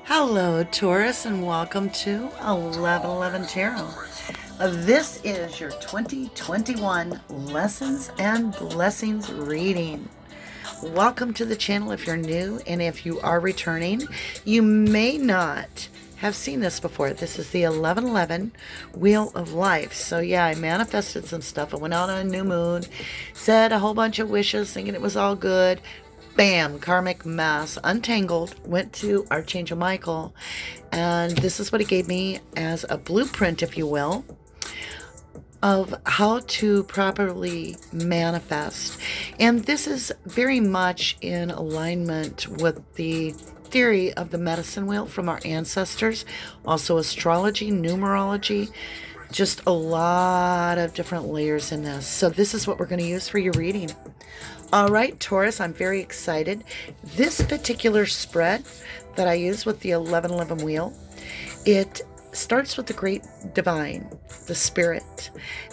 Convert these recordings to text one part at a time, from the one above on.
Hello, Taurus, and welcome to 1111 Tarot. This is your 2021 Lessons and Blessings reading. Welcome to the channel if you're new, and if you are returning, you may not have seen this before. This is the 1111 Wheel of Life. So yeah, I manifested some stuff. I went out on a new moon, said a whole bunch of wishes, thinking it was all good. Bam, karmic mess, untangled, went to Archangel Michael, and this is what he gave me as a blueprint, if you will, of how to properly manifest. And this is very much in alignment with the theory of the medicine wheel from our ancestors, also astrology, numerology, just a lot of different layers in this. So this is what we're going to use for your reading. All right, Taurus, I'm very excited. This particular spread that I use with the 1111 wheel, it starts with the great divine, the spirit,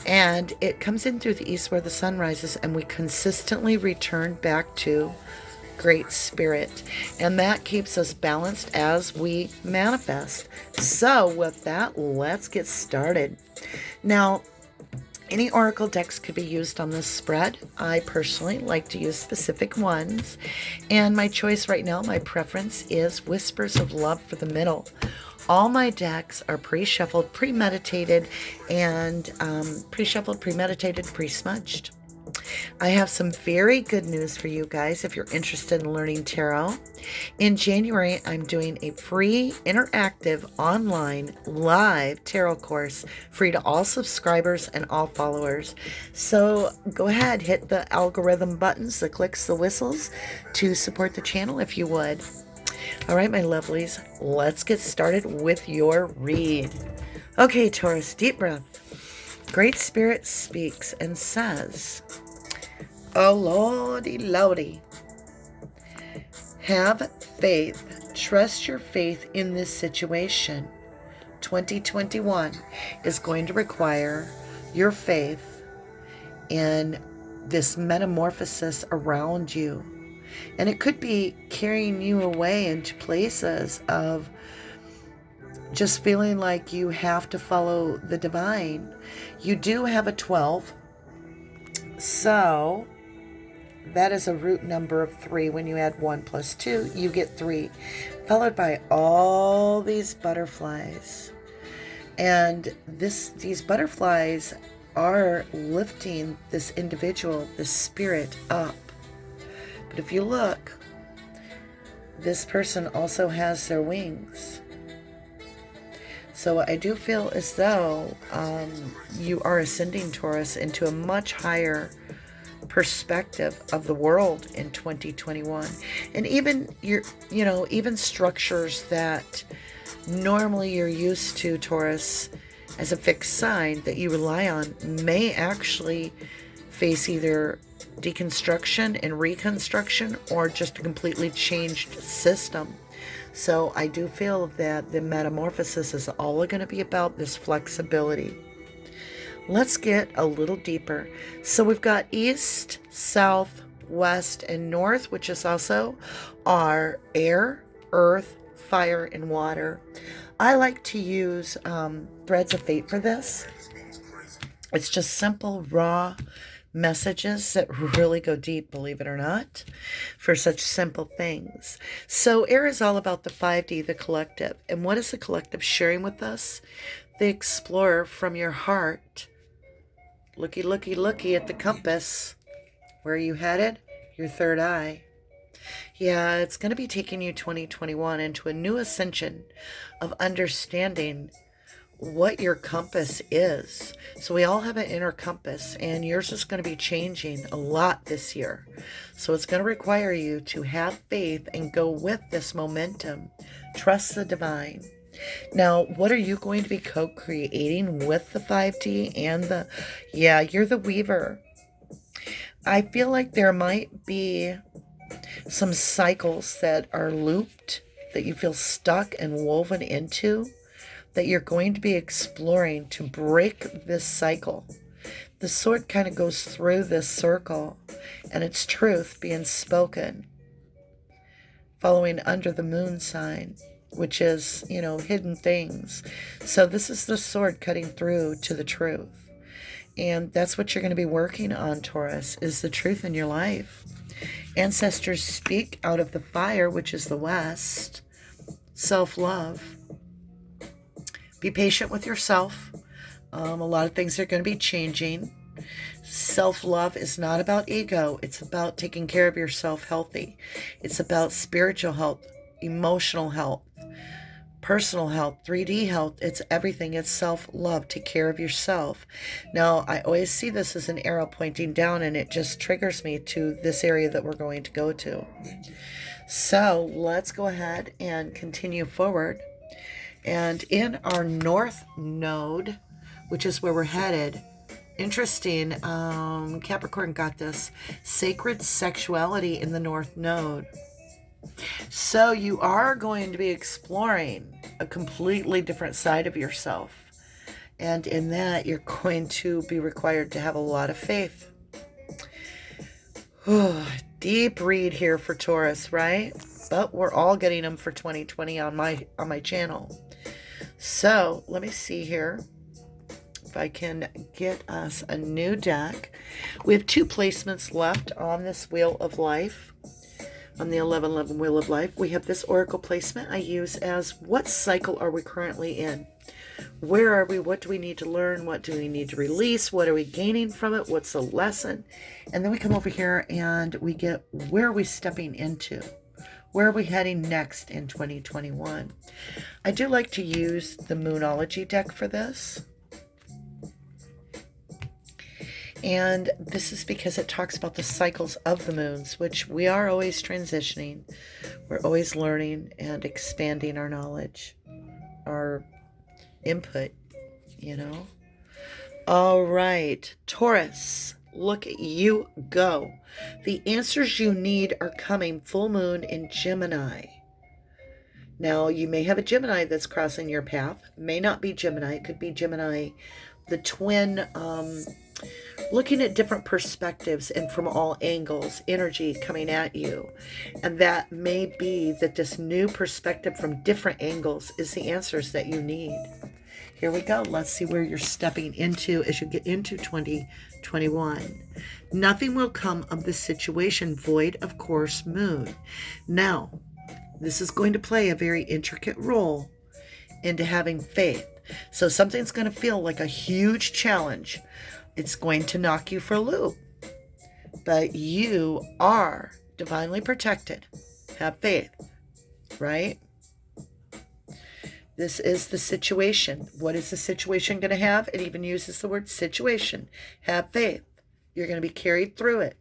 and it comes in through the east where the sun rises, and we consistently return back to great spirit, and that keeps us balanced as we manifest. So with that, let's get started. Now, any oracle decks could be used on this spread. I personally like to use specific ones, and my choice right now, my preference is Whispers of Love for the middle. All my decks are pre-shuffled, premeditated, and pre-smudged. I have some very good news for you guys if you're interested in learning tarot. In January, I'm doing a free, interactive, online, live tarot course, free to all subscribers and all followers. So go ahead, hit the algorithm buttons, the clicks, the whistles to support the channel if you would. All right, my lovelies, let's get started with your read. Okay, Taurus, deep breath. Great Spirit speaks and says, "Oh, Lordy, Lordy, have faith. Trust your faith in this situation. 2021 is going to require your faith in this metamorphosis around you. And it could be carrying you away into places of just feeling like you have to follow the divine. You do have a 12, so that is a root number of 3. When you add 1 plus 2, you get 3, followed by all these butterflies. And these butterflies are lifting this individual, this spirit, up. But if you look, this person also has their wings. So I do feel as though you are ascending, Taurus, into a much higher perspective of the world in 2021. And even even structures that normally you're used to, Taurus, as a fixed sign that you rely on, may actually face either deconstruction and reconstruction or just a completely changed system. So I do feel that the metamorphosis is all going to be about this flexibility. Let's get a little deeper. So we've got east, south, west, and north, which is also our air, earth, fire, and water. I like to use threads of fate for this. It's just simple, raw messages that really go deep, believe it or not, for such simple things. So air is all about the 5D, the collective. And what is the collective sharing with us? The explorer from your heart. Looky, looky, looky at the compass. Where are you headed? Your third eye. Yeah, it's going to be taking you 2021 into a new ascension of understanding what your compass is. So we all have an inner compass, and yours is going to be changing a lot this year. So it's going to require you to have faith and go with this momentum. Trust the divine. Now, what are you going to be co-creating with the 5D and you're the weaver. I feel like there might be some cycles that are looped, that you feel stuck and woven into, that you're going to be exploring to break this cycle. The sword kind of goes through this circle, and it's truth being spoken, following under the moon sign. which is, you know, hidden things. So this is the sword cutting through to the truth. And that's what you're going to be working on, Taurus, is the truth in your life. Ancestors speak out of the fire, which is the west. Self-love. Be patient with yourself. A lot of things are going to be changing. Self-love is not about ego. It's about taking care of yourself healthy. It's about spiritual health, emotional health, personal health, 3D health. It's everything. It's self-love. Take care of yourself. Now, I always see this as an arrow pointing down, and it just triggers me to this area that we're going to go to. So let's go ahead and continue forward. And in our north node, which is where we're headed, interesting, Capricorn got this sacred sexuality in the north node. So you are going to be exploring a completely different side of yourself. And in that, you're going to be required to have a lot of faith. Deep read here for Taurus, right? But we're all getting them for 2020 on my channel. So let me see here if I can get us a new deck. We have 2 placements left on this Wheel of Life. On the 1111 Wheel of Life, we have this Oracle placement I use as what cycle are we currently in? Where are we? What do we need to learn? What do we need to release? What are we gaining from it? What's the lesson? And then we come over here and we get where are we stepping into? Where are we heading next in 2021? I do like to use the Moonology deck for this. And this is because it talks about the cycles of the moons, which we are always transitioning. We're always learning and expanding our knowledge, our input, you know. All right, Taurus, look at you go. The answers you need are coming. Full moon in Gemini. Now, you may have a Gemini that's crossing your path. May not be Gemini. It could be Gemini, the twin, looking at different perspectives and from all angles, energy coming at you. And that may be that this new perspective from different angles is the answers that you need. Here we go. Let's see where you're stepping into as you get into 2021. Nothing will come of this situation void of course moon. Now, this is going to play a very intricate role into having faith. So something's going to feel like a huge challenge. It's going to knock you for a loop. But you are divinely protected. Have faith, right? This is the situation. What is the situation going to have? It even uses the word situation. Have faith. You're going to be carried through it.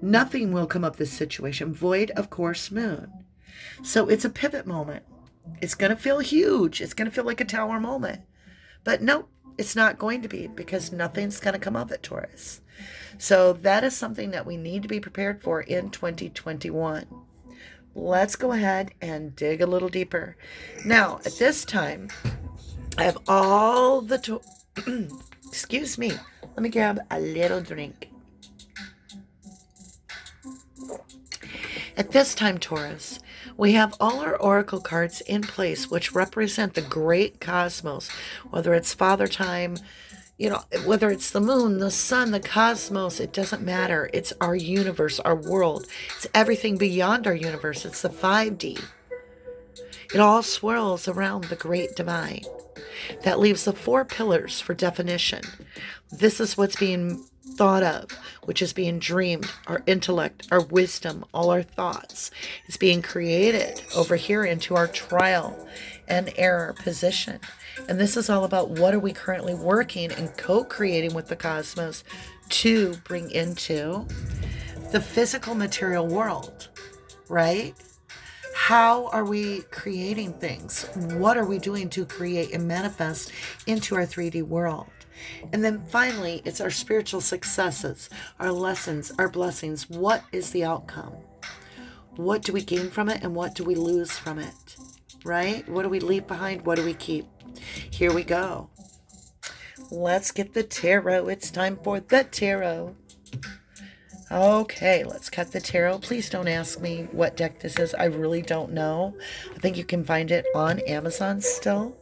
Nothing will come of this situation void of course moon. So it's a pivot moment. It's going to feel huge. It's going to feel like a tower moment. But nope, it's not going to be, because nothing's going to come of it, Taurus. So that is something that we need to be prepared for in 2021. Let's go ahead and dig a little deeper. Now, at this time, I have all the... Excuse me. Let me grab a little drink. At this time, Taurus, we have all our oracle cards in place, which represent the great cosmos, whether it's Father Time, you know, whether it's the moon, the sun, the cosmos, it doesn't matter. It's our universe, our world. It's everything beyond our universe. It's the 5D. It all swirls around the great divine. That leaves the 4 pillars for definition. This is what's being thought of, which is being dreamed, our intellect, our wisdom, all our thoughts. It's being created over here into our trial and error position. And this is all about what are we currently working and co-creating with the cosmos to bring into the physical material world, right? How are we creating things? What are we doing to create and manifest into our 3D world? And then finally, it's our spiritual successes, our lessons, our blessings. What is the outcome? What do we gain from it and what do we lose from it? Right? What do we leave behind? What do we keep? Here we go. Let's get the tarot. It's time for the tarot. Okay, let's cut the tarot. Please don't ask me what deck this is. I really don't know. I think you can find it on Amazon still.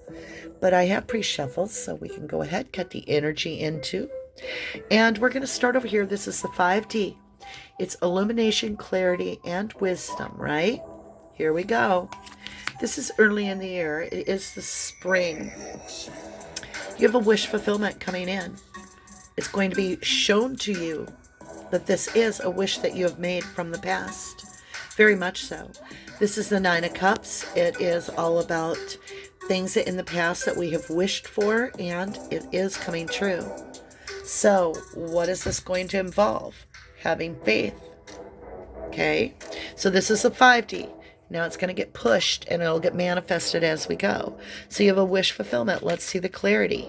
But I have pre-shuffled, so we can go ahead, cut the energy into. And we're going to start over here. This is the 5D. It's illumination, clarity, and wisdom, right? Here we go. This is early in the year. It is the spring. You have a wish fulfillment coming in. It's going to be shown to you that this is a wish that you have made from the past. Very much so. This is the 9 of Cups. It is all about things that in the past that we have wished for, and it is coming true. So what is this going to involve? Having faith. Okay, so this is a 5D. Now it's going to get pushed and it'll get manifested as we go. So you have a wish fulfillment. Let's see the clarity.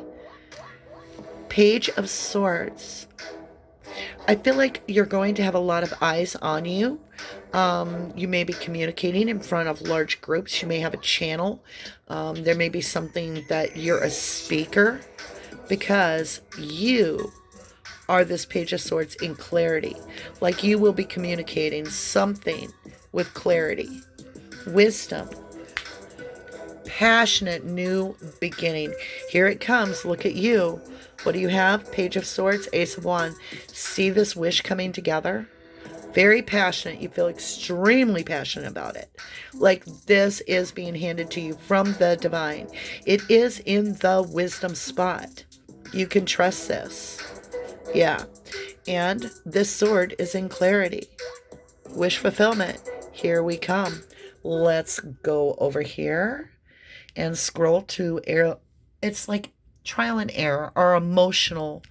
Page of Swords. I feel like you're going to have a lot of eyes on you. You may be communicating in front of large groups. You may have a channel. There may be something that you're a speaker, because you are this Page of Swords in clarity. Like you will be communicating something with clarity. Wisdom. Passionate new beginning. Here it comes. Look at you. What do you have? Page of Swords, Ace of Wands. See this wish coming together? Very passionate. You feel extremely passionate about it. Like this is being handed to you from the divine. It is in the wisdom spot. You can trust this. Yeah. And this sword is in clarity. Wish fulfillment. Here we come. Let's go over here and scroll to air. It's like trial and error, our emotional,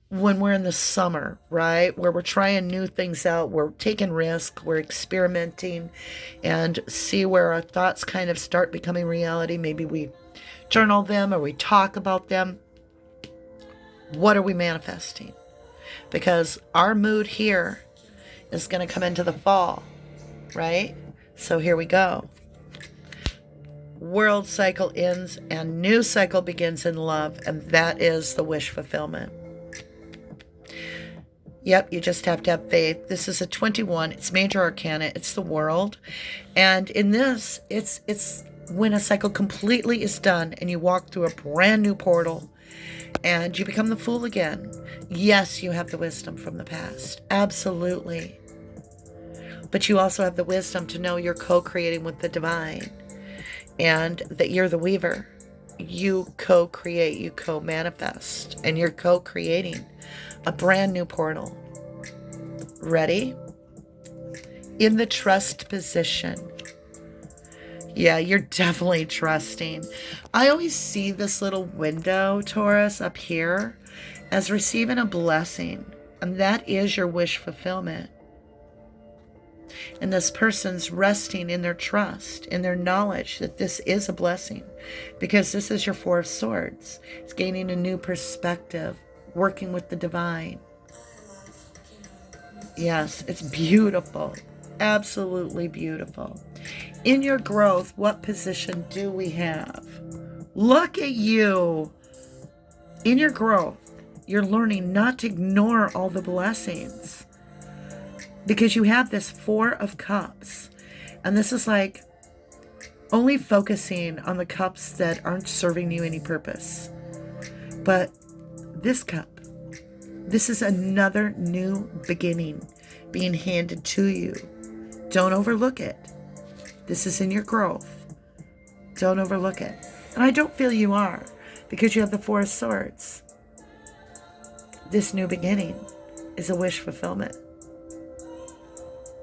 when we're in the summer, right? Where we're trying new things out, we're taking risks, we're experimenting, and see where our thoughts kind of start becoming reality. Maybe we journal them or we talk about them. What are we manifesting? Because our mood here is going to come into the fall, right? So here we go. World cycle ends and new cycle begins in love, and that is the wish fulfillment. Yep, you just have to have faith. This is a 21. It's major arcana. It's the world. And in this, it's when a cycle completely is done and you walk through a brand new portal and you become the fool again. Yes, you have the wisdom from the past. Absolutely. But you also have the wisdom to know you're co-creating with the divine. And that you're the weaver. You co-create, you co-manifest, and you're co-creating a brand new portal. Ready? In the trust position. Yeah, you're definitely trusting. I always see this little window, Taurus, up here as receiving a blessing, and that is your wish fulfillment. And this person's resting in their trust, in their knowledge that this is a blessing, because this is your 4 of Swords. It's gaining a new perspective, working with the divine. Yes, it's beautiful. Absolutely beautiful. In your growth, what position do we have? Look at you. In your growth, you're learning not to ignore all the blessings. Because you have this 4 of Cups. And this is like only focusing on the cups that aren't serving you any purpose. But this cup, this is another new beginning being handed to you. Don't overlook it. This is in your growth. Don't overlook it. And I don't feel you are, because you have the 4 of Swords. This new beginning is a wish fulfillment.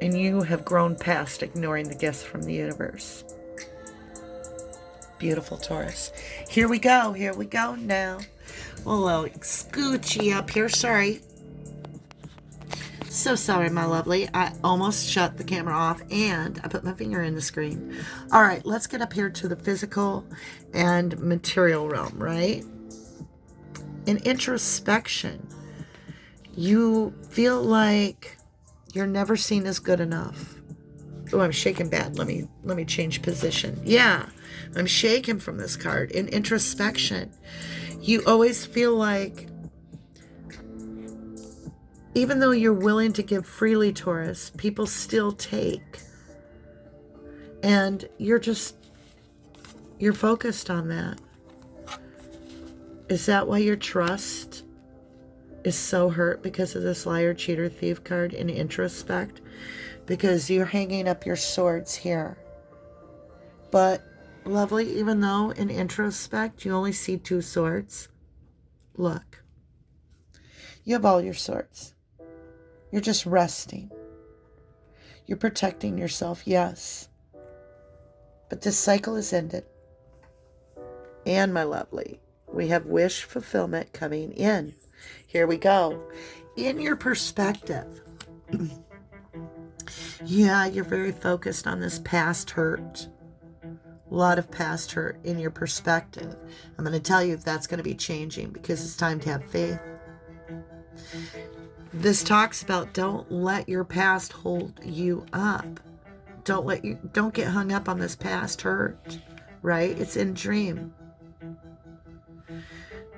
And you have grown past ignoring the gifts from the universe. Beautiful, Taurus. Here we go. Here we go now. A little scoochy up here. Sorry. So sorry, my lovely. I almost shut the camera off and I put my finger in the screen. All right, let's get up here to the physical and material realm, right? In introspection, you feel like you're never seen as good enough. Oh, I'm shaking bad. Let me change position. Yeah, I'm shaking from this card. In introspection, you always feel like Even though you're willing to give freely, Taurus, people still take. And you're focused on that. Is that why your trust is so hurt because of this liar, cheater, thief card in introspect? Because you're hanging up your swords here. But, lovely, even though in introspect you only see 2 swords, look. You have all your swords. You're just resting. You're protecting yourself, yes. But this cycle is ended. And, my lovely, we have wish fulfillment coming in. Here we go. In your perspective, yeah, you're very focused on this past hurt. A lot of past hurt in your perspective. I'm going to tell you if that's going to be changing because it's time to have faith. This talks about don't let your past hold you up. Don't get hung up on this past hurt, right? It's in dream.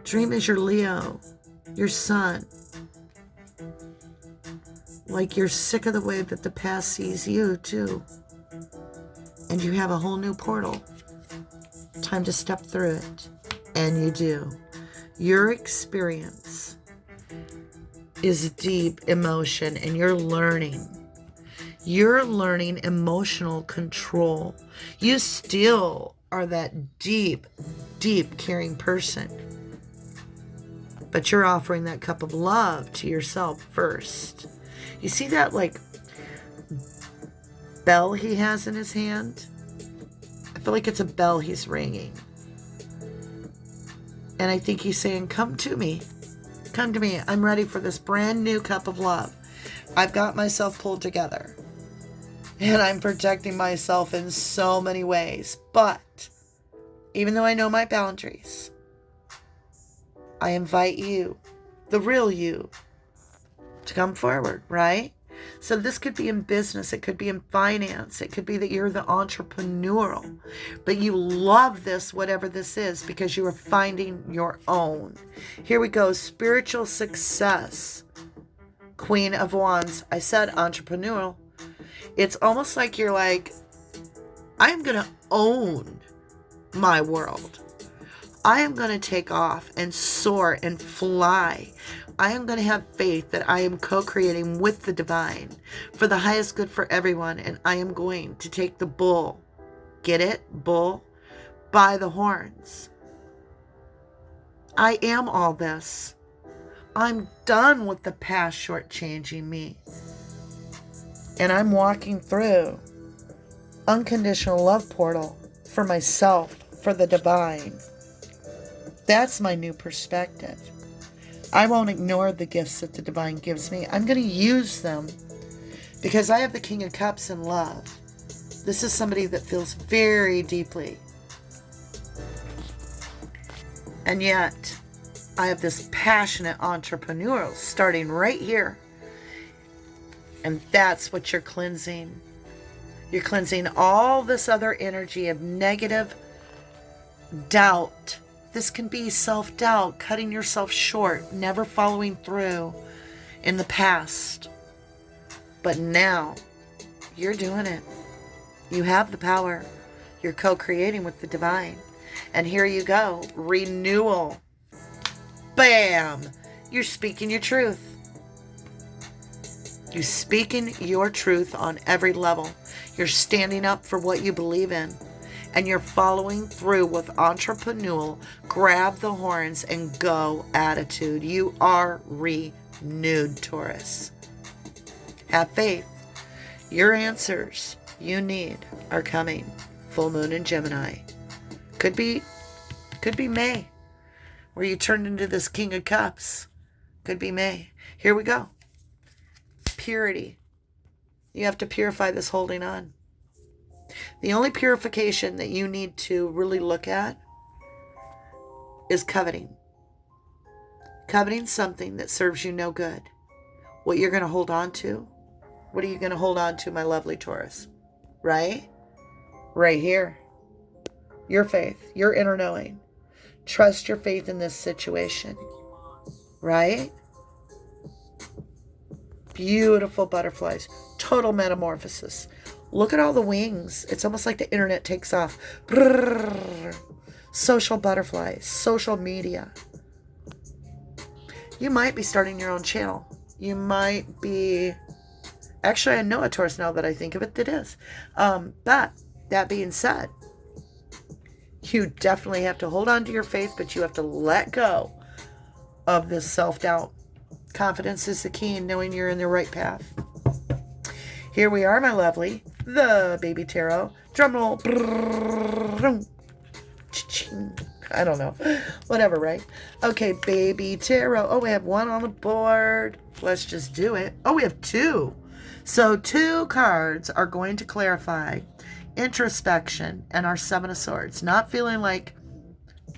Dream is your Leo, your sun. Like you're sick of the way that the past sees you too. And you have a whole new portal. Time to step through it. And you do. Your experience is deep emotion and you're learning. You're learning emotional control. You still are that deep, deep caring person. But you're offering that cup of love to yourself first. You see that like bell he has in his hand? I feel like it's a bell he's ringing. And I think he's saying, come to me. Come to me. I'm ready for this brand new cup of love. I've got myself pulled together. And I'm protecting myself in so many ways. But even though I know my boundaries, I invite you, the real you, to come forward, right? So this could be in business. It could be in finance. It could be that you're the entrepreneurial. But you love this, whatever this is, because you are finding your own. Here we go. Spiritual success. Queen of Wands. I said entrepreneurial. It's almost like you're like, I'm going to own my world. I am going to take off and soar and fly. I am going to have faith that I am co-creating with the divine for the highest good for everyone. And I am going to take the bull, get it? Bull, by the horns. I am all this. I'm done with the past shortchanging me. And I'm walking through unconditional love portal for myself, for the divine. That's my new perspective. I won't ignore the gifts that the divine gives me. I'm going to use them because I have the King of Cups in love. This is somebody that feels very deeply. And yet, I have this passionate entrepreneurial starting right here. And that's what you're cleansing. You're cleansing all this other energy of negative doubt. This can be self-doubt, cutting yourself short, never following through in the past. But now, you're doing it. You have the power. You're co-creating with the divine. And here you go. Renewal. Bam! You're speaking your truth. You're speaking your truth on every level. You're standing up for what you believe in. And you're following through with entrepreneurial, grab the horns and go attitude. You are renewed, Taurus. Have faith. Your answers you need are coming. Full moon in Gemini. Could be May, where you turn into this King of Cups. Could be May. Here we go. Purity. You have to purify this holding on. The only purification that you need to really look at is coveting. Coveting something that serves you no good. What you're going to hold on to? What are you going to hold on to, my lovely Taurus? Right? Right here. Your faith, your inner knowing. Trust your faith in this situation. Right? Beautiful butterflies. Total metamorphosis. Look at all the wings. It's almost like the internet takes off. Brrr. Social butterflies. Social media. You might be starting your own channel. You might be... Actually, I know a Taurus now that I think of it that is. But that being said, you definitely have to hold on to your faith, but you have to let go of this self-doubt. Confidence is the key in knowing you're in the right path. Here we are, my lovely. The baby tarot. Drumroll. I don't know. Whatever, right? Okay, baby tarot. Oh, we have one on the board. Let's just do it. Oh, we have two. So 2 cards are going to clarify introspection and our Seven of Swords. Not feeling like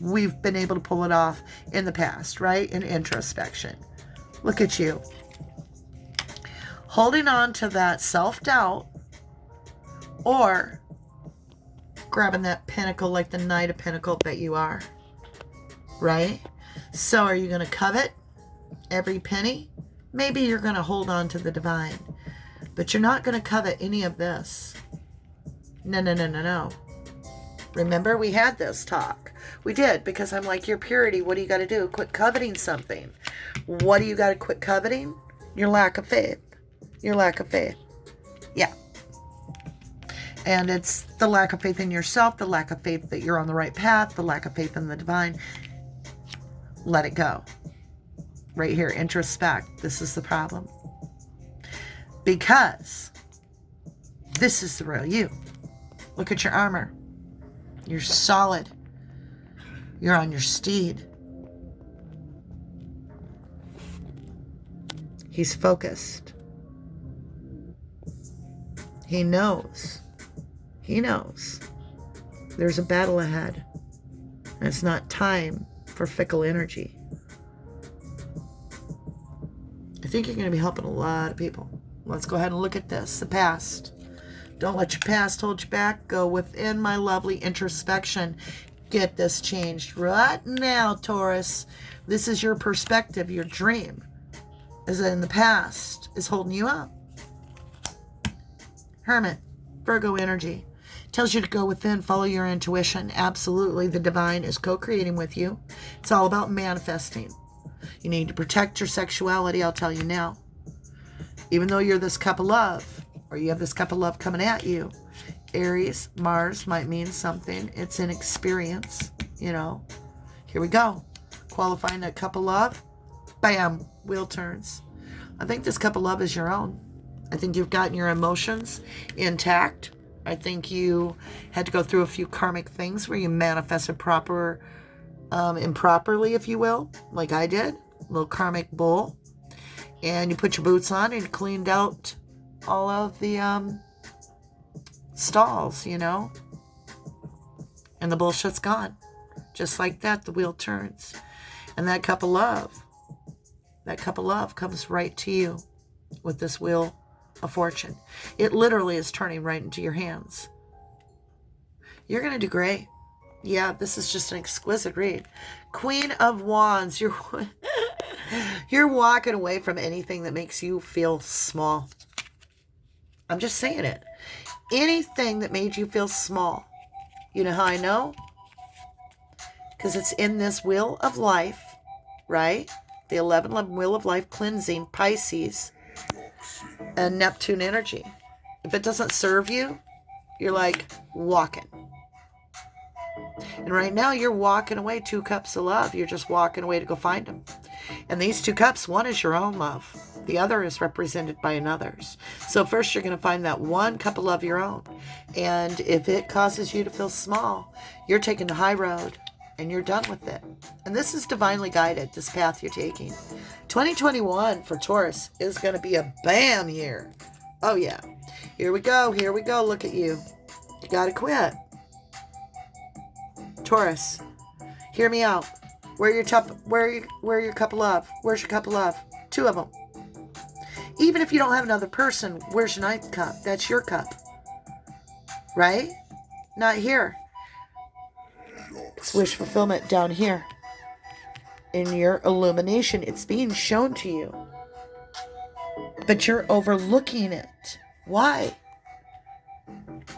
we've been able to pull it off in the past, right? In introspection. Look at you. Holding on to that self-doubt or grabbing that pinnacle like the Knight of Pentacles that you are, right? So are you going to covet every penny? Maybe you're going to hold on to the divine, but you're not going to covet any of this. No, no, no, no, no. Remember, we had this talk. We did, because I'm like, your purity, what do you got to do? Quit coveting something. What do you got to quit coveting? Your lack of faith. Your lack of faith. Yeah. And it's the lack of faith in yourself, the lack of faith that you're on the right path, the lack of faith in the divine. Let it go. Right here, introspect. This is the problem. Because this is the real you. Look at your armor. You're solid. You're on your steed. He's focused. He knows. He knows. There's a battle ahead. And it's not time for fickle energy. I think you're going to be helping a lot of people. Let's go ahead and look at this. The past. Don't let your past hold you back. Go within, my lovely introspection. Get this changed right now, Taurus. This is your perspective, your dream. As in the past is holding you up. Hermit, Virgo energy. Tells you to go within, follow your intuition. Absolutely, the divine is co-creating with you. It's all about manifesting. You need to protect your sexuality, I'll tell you now. Even though you're this cup of love, or you have this cup of love coming at you, Aries, Mars might mean something. It's an experience, you know. Here we go. Qualifying that cup of love. Bam. Wheel turns. I think this cup of love is your own. I think you've gotten your emotions intact. I think you had to go through a few karmic things where you manifested improperly, if you will, like I did. A little karmic bull. And you put your boots on and cleaned out all of the stalls, you know. And the bullshit's gone. Just like that, the wheel turns. And that cup of love comes right to you with this wheel of fortune. It literally is turning right into your hands. You're going to do great. Yeah, this is just an exquisite read. Queen of Wands. You're walking away from anything that makes you feel small. I'm just saying it. Anything that made you feel small. You know how I know? Because it's in this wheel of life, right? The 11 wheel of life cleansing, Pisces, and Neptune energy. If it doesn't serve you, you're like walking. And right now you're walking away 2 cups of love. You're just walking away to go find them. And these 2 cups, one is your own love. The other is represented by another's. So first you're going to find that 1 cup of love your own. And if it causes you to feel small, you're taking the high road and you're done with it. And this is divinely guided, this path you're taking. 2021 for Taurus is going to be a bam year. Oh yeah. Here we go. Here we go. Look at you. You got to quit. Taurus, hear me out. Where your cup of love? Where's your cup of love? 2 of them. Even if you don't have another person, where's your 9th cup? That's your cup. Right? Not here. It's wish fulfillment down here. In your illumination, it's being shown to you. but you're overlooking it. Why?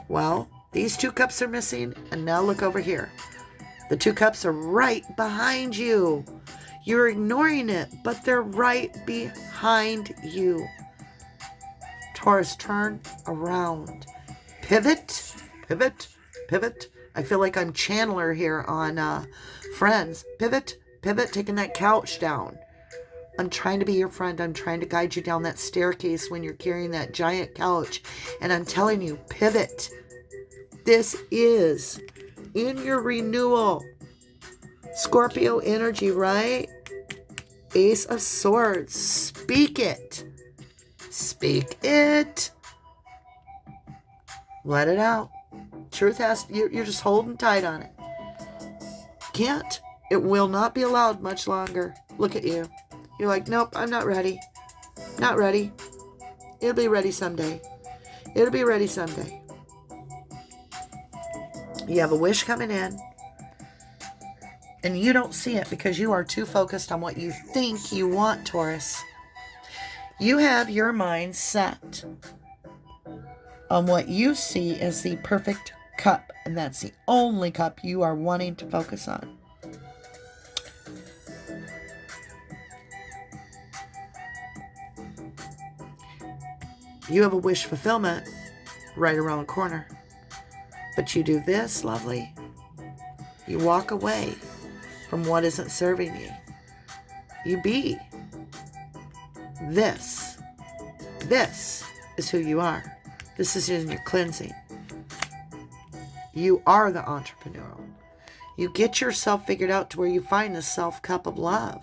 Well, these 2 cups are missing, and now look over here. The 2 cups are right behind you. You're ignoring it, but they're right behind you. Taurus, turn around. Pivot, pivot, pivot. I feel like I'm Chandler here on Friends. Pivot, pivot, taking that couch down. I'm trying to be your friend. I'm trying to guide you down that staircase when you're carrying that giant couch. And I'm telling you, pivot. This is in your renewal. Scorpio energy, right? Ace of Swords. Speak it. Speak it. Let it out. Truth has, you're just holding tight on it. Can't. It will not be allowed much longer. Look at you. You're like, nope, I'm not ready. Not ready. It'll be ready someday. It'll be ready someday. You have a wish coming in, and you don't see it because you are too focused on what you think you want, Taurus. You have your mind set on what you see as the perfect cup, and that's the only cup you are wanting to focus on. You have a wish fulfillment right around the corner. But you do this, lovely. You walk away from what isn't serving you. You be. This is who you are. This is in your cleansing. You are the entrepreneurial. You get yourself figured out to where you find the self cup of love.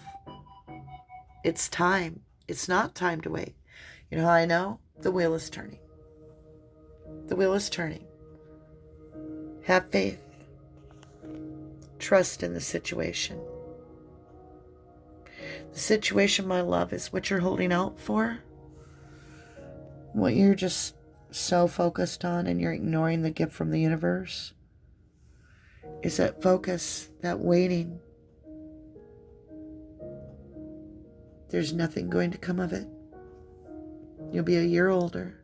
It's time. It's not time to wait. You know how I know? The wheel is turning. The wheel is turning. Have faith. Trust in the situation. The situation, my love, is what you're holding out for. What you're just so focused on, and you're ignoring the gift from the universe, is that focus, that waiting. There's nothing going to come of it. You'll be a year older.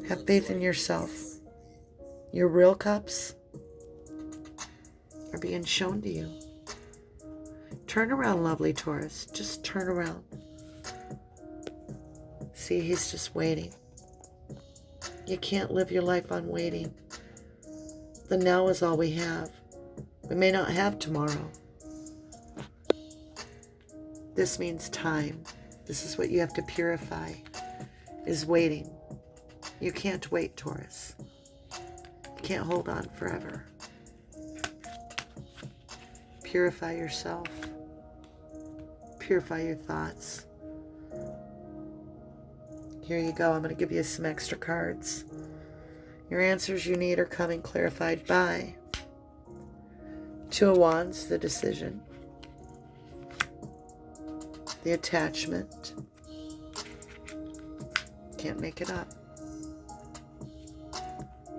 Have faith in yourself. Your real cups are being shown to you. Turn around, lovely Taurus. Just turn around. See, he's just waiting. You can't live your life on waiting. The now is all we have. We may not have tomorrow. This means time. This is what you have to purify, is waiting. You can't wait, Taurus. You can't hold on forever. Purify yourself. Purify your thoughts. Here you go. I'm going to give you some extra cards. Your answers you need are coming clarified by 2 of Wands, the decision, the attachment. Can't make it up.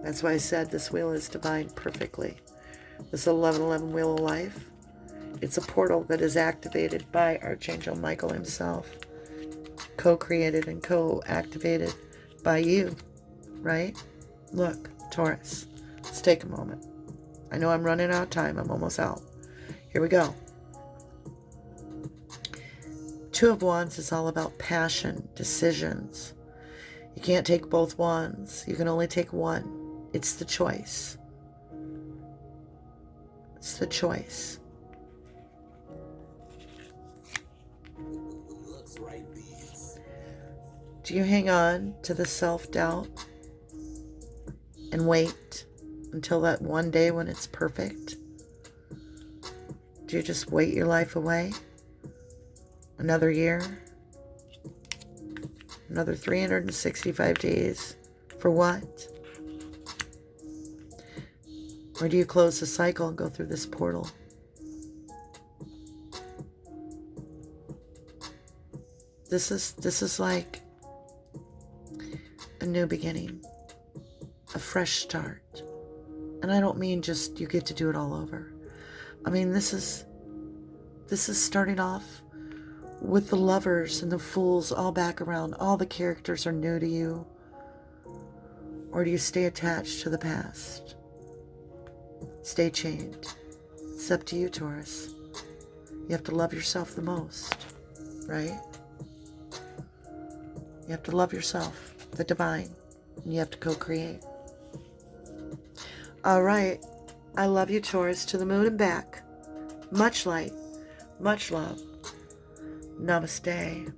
That's why I said this wheel is divined perfectly. This 1111 wheel of life. It's a portal that is activated by Archangel Michael himself. Co-created and co-activated by you, right? Look, Taurus, let's take a moment. I know I'm running out of time. I'm almost out. Here we go. 2 of Wands is all about passion, decisions. You can't take both wands. You can only take one. It's the choice. It's the choice. Do you hang on to the self-doubt and wait until that one day when it's perfect? Do you just wait your life away? Another year? Another 365 days? For what? Or do you close the cycle and go through this portal? This is like a new beginning, a fresh start. And I don't mean just you get to do it all over. I mean, this is starting off with the Lovers and the Fools all back around, all the characters are new to you? Or do you stay attached to the past? Stay chained? It's up to you, Taurus. You have to love yourself the most, right? You have to love yourself, the divine, and you have to co-create. All right. I love you, Taurus, to the moon and back. Much light, much love. Namaste.